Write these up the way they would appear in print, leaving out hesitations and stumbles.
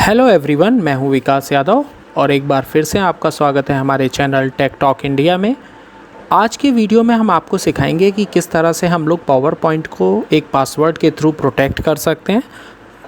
Hello everyone, मैं हूं विकास यादव और एक बार फिर से आपका स्वागत है हमारे चैनल टेक टॉक इंडिया में। आज के वीडियो में हम आपको सिखाएंगे कि किस तरह से हम लोग पावर पॉइंट को एक पासवर्ड के थ्रू प्रोटेक्ट कर सकते हैं।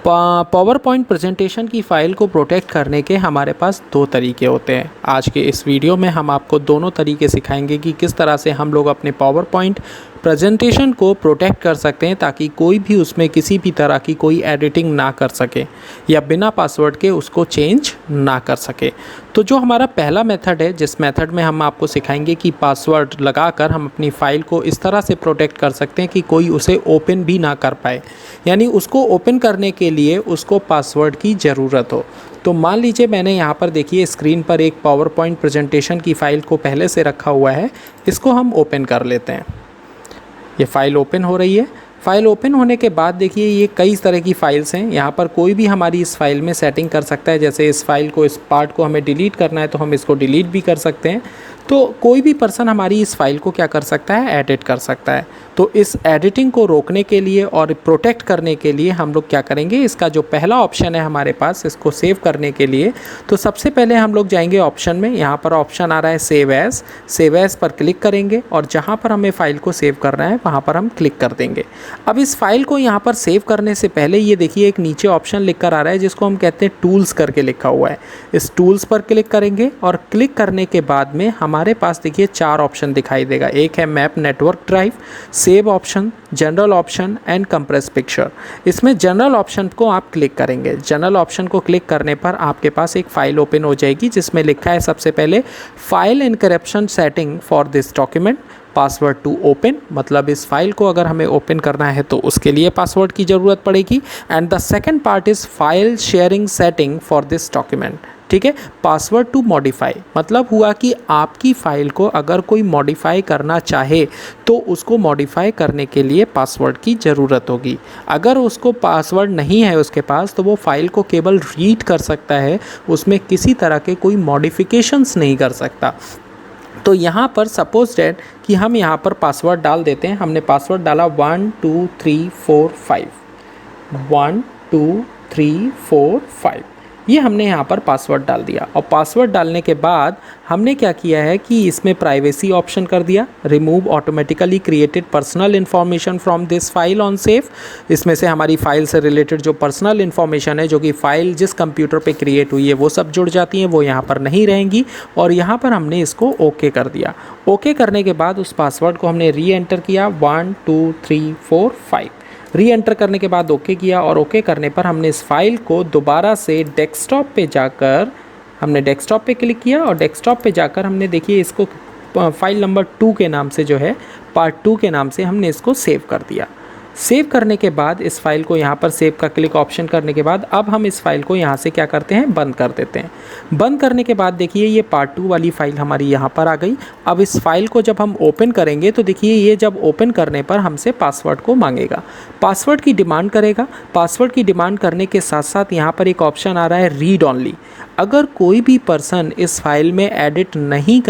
पावर पॉइंट प्रेजेंटेशन की फ़ाइल को प्रोटेक्ट करने के हमारे पास दो तरीके होते हैं। आज के इस वीडियो में हम आपको दोनों तरीके सिखाएंगे कि किस तरह से हम लोग अपने पावर पॉइंट प्रेजेंटेशन को प्रोटेक्ट कर सकते हैं ताकि कोई भी उसमें किसी भी तरह की कोई एडिटिंग ना कर सके या बिना पासवर्ड के उसको चेंज ना कर सके। तो जो हमारा पहला मेथड है, जिस मेथड में हम आपको सिखाएंगे कि पासवर्ड लगाकर हम अपनी फ़ाइल को इस तरह से प्रोटेक्ट कर सकते हैं कि कोई उसे ओपन भी ना कर पाए, यानी उसको ओपन करने के लिए उसको पासवर्ड की ज़रूरत हो। तो मान लीजिए मैंने यहाँ पर देखिए स्क्रीन पर एक पावर पॉइंट प्रेजेंटेशन की फ़ाइल को पहले से रखा हुआ है। इसको हम ओपन कर लेते हैं। ये फ़ाइल ओपन हो रही है। फ़ाइल ओपन होने के बाद देखिए ये कई तरह की फ़ाइल्स हैं। यहाँ पर कोई भी हमारी इस फाइल में सेटिंग कर सकता है। जैसे इस फाइल को, इस पार्ट को हमें डिलीट करना है तो हम इसको डिलीट भी कर सकते हैं। तो कोई भी पर्सन हमारी इस फाइल को क्या कर सकता है, एडिट कर सकता है। तो इस एडिटिंग को रोकने के लिए और प्रोटेक्ट करने के लिए हम लोग क्या करेंगे, इसका जो पहला ऑप्शन है हमारे पास, इसको सेव करने के लिए, तो सबसे पहले हम लोग जाएंगे ऑप्शन में। यहाँ पर ऑप्शन आ रहा है save as. Save as per click करेंगे और जहाँ पर हमें फ़ाइल को सेव करना है वहाँ पर हम क्लिक कर देंगे। अब इस फाइल को यहाँ पर सेव करने से पहले ये देखिए एक नीचे ऑप्शन लिख कर आ रहा है जिसको हम कहते हैं टूल्स करके लिखा हुआ है। इस टूल्स पर क्लिक करेंगे और क्लिक करने के बाद में हमारे पास देखिए चार ऑप्शन दिखाई देगा। एक है map network drive, save option, general option and compress picture. इसमें जनरल ऑप्शन को आप क्लिक करेंगे। जनरल ऑप्शन को क्लिक करने पर आपके पास एक फ़ाइल ओपन हो जाएगी जिसमें लिखा है सबसे पहले file encryption setting for this document, password to open. मतलब इस फाइल को अगर हमें ओपन करना है तो उसके लिए पासवर्ड की ज़रूरत पड़ेगी। And the second part is file sharing setting for this document. ठीक है, पासवर्ड टू मॉडिफाई मतलब हुआ कि आपकी फ़ाइल को अगर कोई मॉडिफाई करना चाहे तो उसको मॉडिफाई करने के लिए पासवर्ड की ज़रूरत होगी। अगर उसको पासवर्ड नहीं है उसके पास तो वो फाइल को केवल रीड कर सकता है, उसमें किसी तरह के कोई मॉडिफिकेशंस नहीं कर सकता। तो यहाँ पर सपोज डैट कि हम यहाँ पर पासवर्ड डाल देते हैं। हमने पासवर्ड डाला 1 2 3 4 5, 1 2 3 4 5, ये हमने यहाँ पर पासवर्ड डाल दिया। और पासवर्ड डालने के बाद हमने क्या किया है कि इसमें प्राइवेसी ऑप्शन कर दिया, remove automatically created personal information from this file on save. इसमें से हमारी फ़ाइल से रिलेटेड जो पर्सनल इन्फॉर्मेशन है, जो कि फ़ाइल जिस कंप्यूटर पे क्रिएट हुई है वो सब जुड़ जाती हैं, वो यहाँ पर नहीं रहेंगी। और यहाँ पर हमने इसको ओके कर दिया। ओके करने के बाद उस पासवर्ड को हमने री एंटर किया 1 2 3 4 5। री एंटर करने के बाद ओके किया और ओके करने पर हमने इस फाइल को दोबारा से डेस्कटॉप पे जाकर हमने डेस्कटॉप पे क्लिक किया और डेस्कटॉप पे जाकर हमने देखिए इसको फाइल नंबर 2 के नाम से, जो है पार्ट 2 के नाम से, हमने इसको सेव कर दिया। सेव करने के बाद इस फाइल को यहाँ पर सेव का क्लिक ऑप्शन करने के बाद अब हम इस फाइल को यहाँ से क्या करते हैं, बंद कर देते हैं। बंद करने के बाद देखिए ये पार्ट 2 वाली फ़ाइल हमारी यहाँ पर आ गई। अब इस फाइल को जब हम ओपन करेंगे तो देखिए ये जब ओपन करने पर हमसे पासवर्ड को मांगेगा, पासवर्ड की डिमांड करेगा। पासवर्ड की डिमांड करने के साथ साथ यहाँ पर एक ऑप्शन आ रहा है रीड ऑनली। अगर कोई भी पर्सन इस फाइल में एडिट नहीं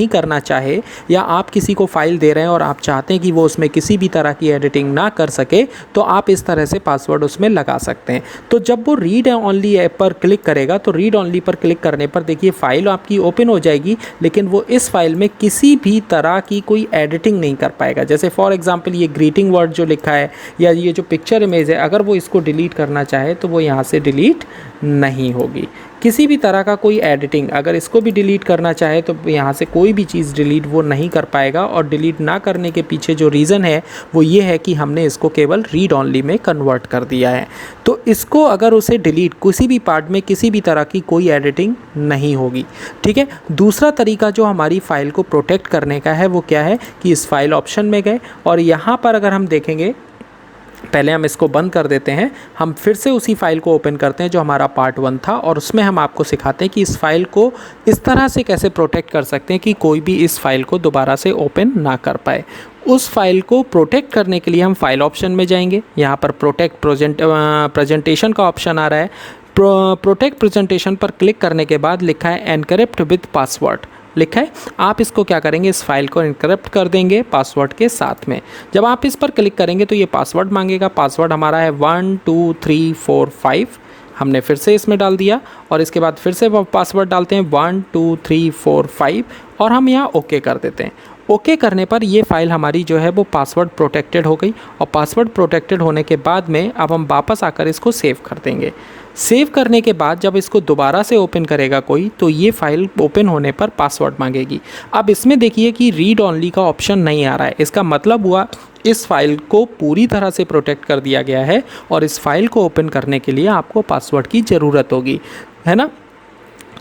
करना चाहे, या आप किसी को फ़ाइल दे रहे हैं और आप चाहते हैं कि वो उसमें किसी भी तरह की एडिटिंग ना कर सके, तो आप इस तरह से पासवर्ड उसमें लगा सकते हैं। तो जब वो रीड ऑनली पर क्लिक करेगा तो रीड ऑनली पर क्लिक करने पर देखिए फ़ाइल आपकी ओपन हो जाएगी, लेकिन वो इस फाइल में किसी भी तरह की कोई एडिटिंग नहीं कर पाएगा। जैसे फॉर एग्जांपल ये ग्रीटिंग वर्ड जो लिखा है या ये जो पिक्चर इमेज है, अगर वो इसको डिलीट करना चाहे तो वो यहाँ से डिलीट नहीं होगी। किसी भी तरह का कोई एडिटिंग अगर इसको भी डिलीट करना चाहे तो यहाँ से कोई भी चीज़ डिलीट वो नहीं कर पाएगा। और डिलीट ना करने के पीछे जो रीज़न है वो ये है कि हमने इसको केवल रीड ऑनली में कन्वर्ट कर दिया है। तो इसको अगर उसे डिलीट, किसी भी पार्ट में किसी भी तरह की कोई एडिटिंग नहीं होगी। ठीक है, दूसरा तरीका जो हमारी फ़ाइल को प्रोटेक्ट करने का है वो क्या है कि इस फाइल ऑप्शन में गए और यहाँ पर अगर हम देखेंगे, पहले हम इसको बंद कर देते हैं, हम फिर से उसी फाइल को ओपन करते हैं जो हमारा पार्ट 1 था और उसमें हम आपको सिखाते हैं कि इस फाइल को इस तरह से कैसे प्रोटेक्ट कर सकते हैं कि कोई भी इस फाइल को दोबारा से ओपन ना कर पाए। उस फाइल को प्रोटेक्ट करने के लिए हम फाइल ऑप्शन में जाएंगे। यहाँ पर प्रोटेक्ट प्रेजेंटेशन का ऑप्शन आ रहा है। प्रोटेक्ट प्रेजेंटेशन पर क्लिक करने के बाद लिखा है एनक्रिप्ट विद पासवर्ड लिखा है। आप इसको क्या करेंगे, इस फाइल को एनक्रिप्ट कर देंगे पासवर्ड के साथ में। जब आप इस पर क्लिक करेंगे तो ये पासवर्ड मांगेगा। पासवर्ड हमारा है 1 2 3 4 5। हमने फिर से इसमें डाल दिया और इसके बाद फिर से पासवर्ड डालते हैं 1 2 3 4 5 और हम यहाँ ओके कर देते हैं। ओके करने पर ये फ़ाइल हमारी जो है वो पासवर्ड प्रोटेक्टेड हो गई और पासवर्ड प्रोटेक्टेड होने के बाद में अब हम वापस आकर इसको सेव कर देंगे। सेव करने के बाद जब इसको दोबारा से ओपन करेगा कोई तो ये फ़ाइल ओपन होने पर पासवर्ड मांगेगी। अब इसमें देखिए कि रीड ऑनली का ऑप्शन नहीं आ रहा है। इसका मतलब हुआ इस फाइल को पूरी तरह से प्रोटेक्ट कर दिया गया है और इस फाइल को ओपन करने के लिए आपको पासवर्ड की ज़रूरत होगी, है ना।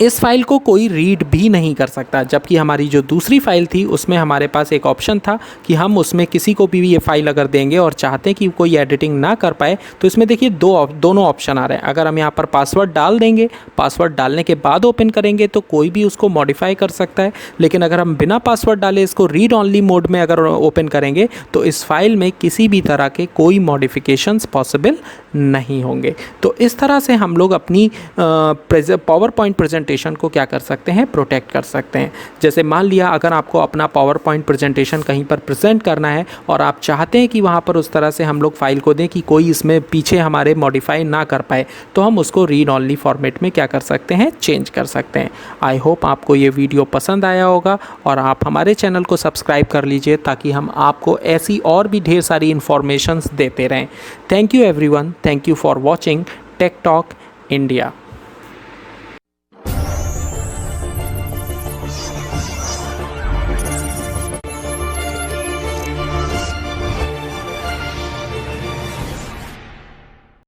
इस फाइल को कोई रीड भी नहीं कर सकता, जबकि हमारी जो दूसरी फाइल थी उसमें हमारे पास एक ऑप्शन था कि हम उसमें किसी को भी ये फाइल अगर देंगे और चाहते हैं कि कोई एडिटिंग ना कर पाए तो इसमें देखिए दोनों ऑप्शन आ रहे हैं। अगर हम यहाँ पर पासवर्ड डाल देंगे, पासवर्ड डालने के बाद ओपन करेंगे तो कोई भी उसको मॉडिफाई कर सकता है, लेकिन अगर हम बिना पासवर्ड डाले इसको रीड ऑनली मोड में अगर ओपन करेंगे तो इस फाइल में किसी भी तरह के कोई मॉडिफिकेशंस पॉसिबल नहीं होंगे। तो इस तरह से हम लोग अपनी पावर पॉइंट प्रेजेंटेशन को क्या कर सकते हैं, प्रोटेक्ट कर सकते हैं। जैसे मान लिया अगर आपको अपना पावर पॉइंट प्रेजेंटेशन कहीं पर प्रेजेंट करना है और आप चाहते हैं कि वहाँ पर उस तरह से हम लोग फाइल को दें कि कोई इसमें पीछे हमारे मॉडिफाई ना कर पाए, तो हम उसको रीड ऑनली फॉर्मेट में क्या कर सकते हैं, चेंज कर सकते हैं। आई होप आपको ये वीडियो पसंद आया होगा और आप हमारे चैनल को सब्सक्राइब कर लीजिए ताकि हम आपको ऐसी और भी ढेर सारी इन्फॉर्मेशंस देते रहें। Thank you everyone, thank you for watching Tech Talk India.